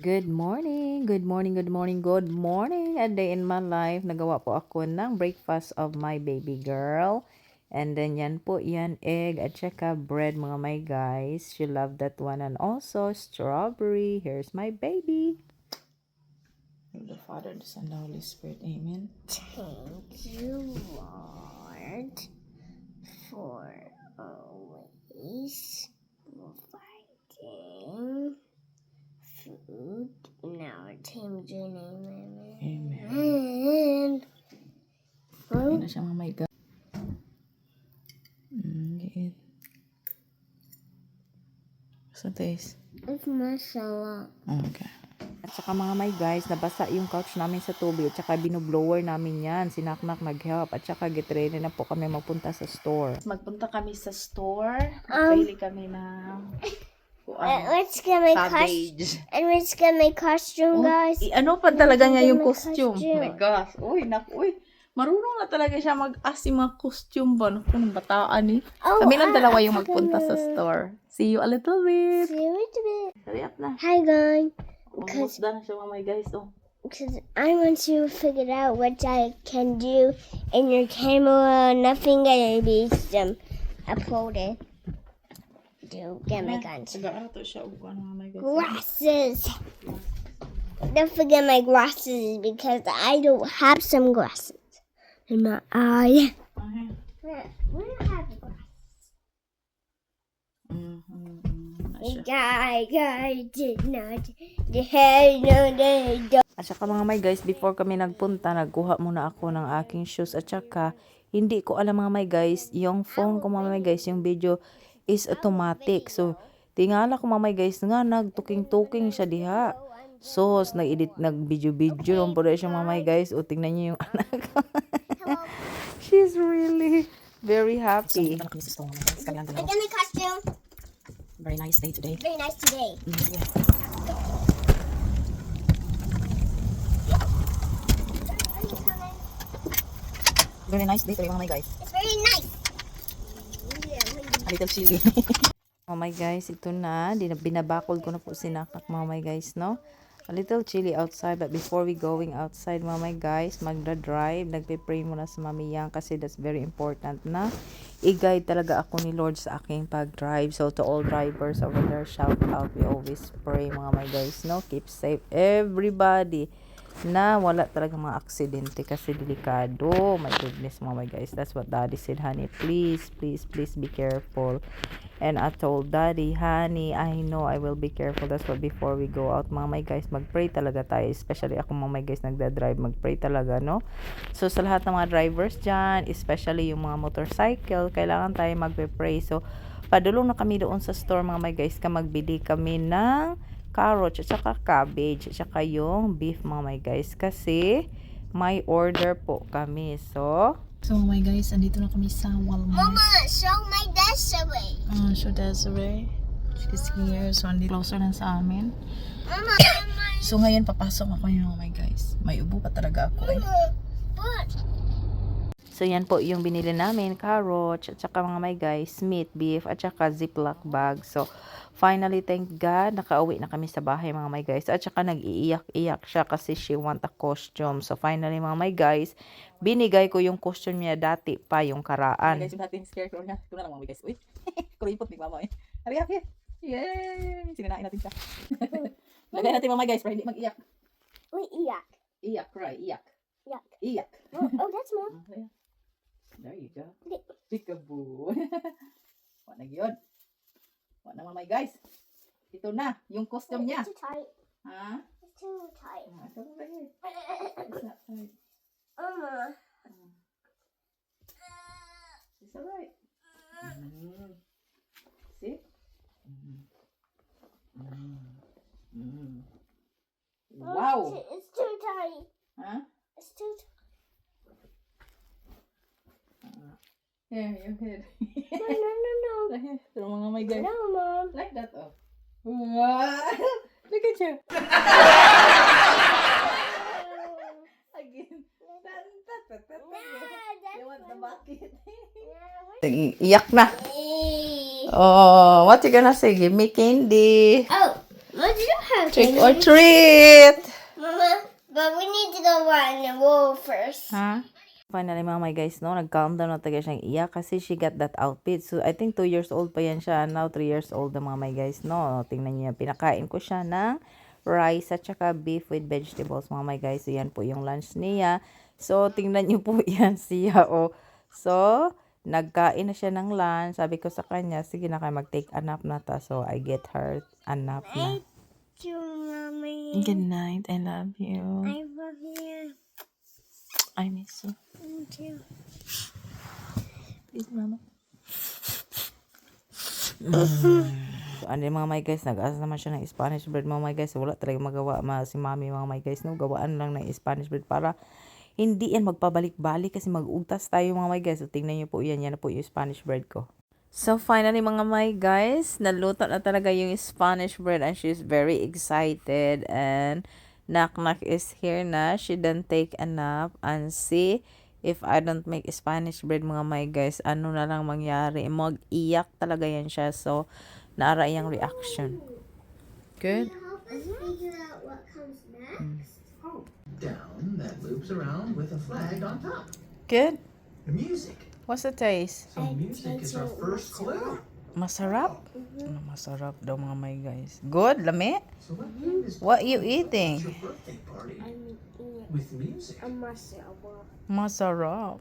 Good morning, good morning, good morning, good morning. A day in my life. Nagawa po ako ng breakfast of my baby girl. And then yan po, yan egg at saka bread mga my guys. She loved that one. And also strawberry. Here's my baby. The Father, the Son, the Holy Spirit. Amen. Thank you, Lord, for always providing food in our team's name. Amen. Kain na siya mga my God. So taste. It's masala. Okay. At saka mga my guys, nabasa yung couch namin sa tubig at saka binublower namin yan. Sinaknak nag-help at saka get ready na po kami magpunta sa store. Magpunta kami sa store. Pili kami ng Let's get my cabbage. And let's get my costume, guys. Ano pa talaga niya yung May costume? costume. Oh my gosh. Uy, uy. Marunong na talaga siya mag-ask yung mga costume ba? Naku, ng bataan eh. Oh, Kami lang dalawa yung I magpunta sa forgot. store. See you a little bit. See you in a bit. Hurry up na. Hi, guys. Almost done na siya mga my guys. Oh. Because I want to figure out what I can do in your camera. Nothing gonna be uploaded. To get my guns. Nag-aato siya. My guys. Glasses. Don't forget my glasses because I don't have some glasses in my eye. Okay. We don't have glasses. I did not. At saka mga my guys, before kami nagpunta, nagkuha muna ako ng aking shoes. At saka, hindi ko alam mga my guys, yung phone ko mga my guys, yung video is automatic. So, tingala ko mga my guys, nga nagtuking-tuking siya diha. So, nag-edit, nag-video-video lang po siya mga my guys. O, tingnan niyo yung anak ko. She's really very happy. I got my costume. Very nice day today. Very nice today. Very nice day today mga my guys. It's very nice. A little chilly. Oh my guys, ito na. Binabakol ko na po sinaknak mga my guys, no? A little chilly outside, but before we going outside mga my guys, magdra-drive, nagpe-pray muna sa Mami Yang kasi that's very important na i-guide talaga ako ni Lord sa aking pag-drive. So to all drivers over there, shout out. We always pray mga my guys, no? Keep safe everybody. Na wala talaga mga aksidente kasi delikado. My goodness mga my guys, that's what Daddy said, honey, please be careful. And I told Daddy, honey, I know I will be careful. That's why before we go out mga my guys, mag-pray talaga tayo, especially ako mga my guys nagda-drive, mag-pray talaga, no? So sa lahat ng mga drivers dyan, especially yung mga motorcycle, kailangan tayo magpe-pray. So padulong na kami doon sa store mga my guys, magbili kami ng carrots at saka cabbage at saka yung beef mga my guys kasi may order po kami. So my guys, andito na kami sa Walmart. Mama, show my Desiree. So Desiree, she's here. So andito closer na sa amin. Mama, So ngayon papasok ako yun mga my guys. May ubo pa talaga ako eh. what? So yan po yung binili namin, carrots, at saka mga my guys, meat, beef, at saka ziploc bag. So finally, thank God, nakauwi na kami sa bahay mga my guys. At saka nag-iiyak-iyak siya kasi she want a costume. So finally mga my guys, binigay ko yung costume niya dati pa, yung karaan. Guys, yung natin scarecrow niya. Ito na lang mga my guys. Uy, kuripot ni mama eh. Hurry up here. Yay! Sinanain natin siya. Lagay natin mga my guys para hindi mag-iyak. Wait, iyak. Iyak, cry, iyak. Yuck. Iyak. Oh, that's more. There you go. Peekaboo. What na yun? What na my guys? Ito na, yung costume niya. It's too tight. Ha? It's too tight. It's over here. It's not tight. It's alright. See? Wow! It's too tight. Huh? It's too tight. Here, your head. No. Here, throw mga my guys. No, Mom. Like that, oh. Wow! Look at you. Again. You want the bucket? Iyak na. Oh, what you gonna say? Give me candy. Oh, what do you have Trick or treat! Mama, but we need to go run the wall first. Ha? Finally, mga my guys, no, nag-calm down na talaga siyang iyak kasi she got that outfit. So, I think 2 years old pa yan siya. Now, 3 years old na mga my guys, no. Tingnan niyo, pinakain ko siya ng rice at saka beef with vegetables, mga my guys. So, yan po yung lunch niya. So, tingnan niyo po yan siya, oh. So, nagkain na siya ng lunch. Sabi ko sa kanya, sige na kayo mag-take a nap na ta. So, I get her a nap na. To Mommy. Good night. I love you. I love you. I miss you. Me too. Please, mama. So, ano mga my guys, nag-asa naman siya ng Spanish bread mga my guys. Wala talaga magawa si mami mga my guys. No? Gawaan lang ng Spanish bread para hindi yan magpabalik-balik kasi mag-utas tayo mga my guys. So, tingnan niyo po yan. Yan na po yung Spanish bread ko. So, finally mga my guys, naluto na talaga yung Spanish bread and she's very excited and Knock is here na. She done take a nap and see if I don't make Spanish bread mga my guys, ano na lang mangyari. Mag-iyak talaga yan siya. So, naara yung reaction. Good? Help us figure out what comes next. Down that loops around with a flag on top. Good? The music. What's the taste? So music is our first clue. Masarap? Ano, masarap daw mga my guys. Good? Lami? So what game is What you eating? your birthday party I'm eating with music? a muscle. Masarap.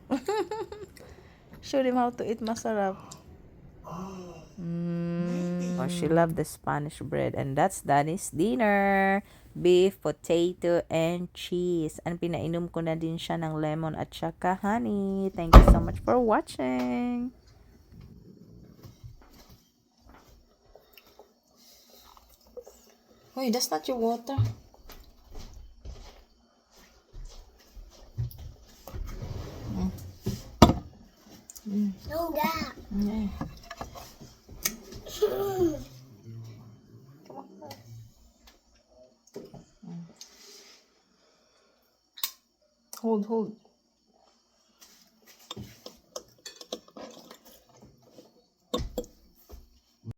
Show them how to eat masarap. Oh, Oh, she loved the Spanish bread. And that's Daddy's dinner. Beef, potato, and cheese. And pinainom ko na din siya ng lemon at saka honey. Thank you so much for watching. Wait, that's not your water. No, that. Yeah. Hold.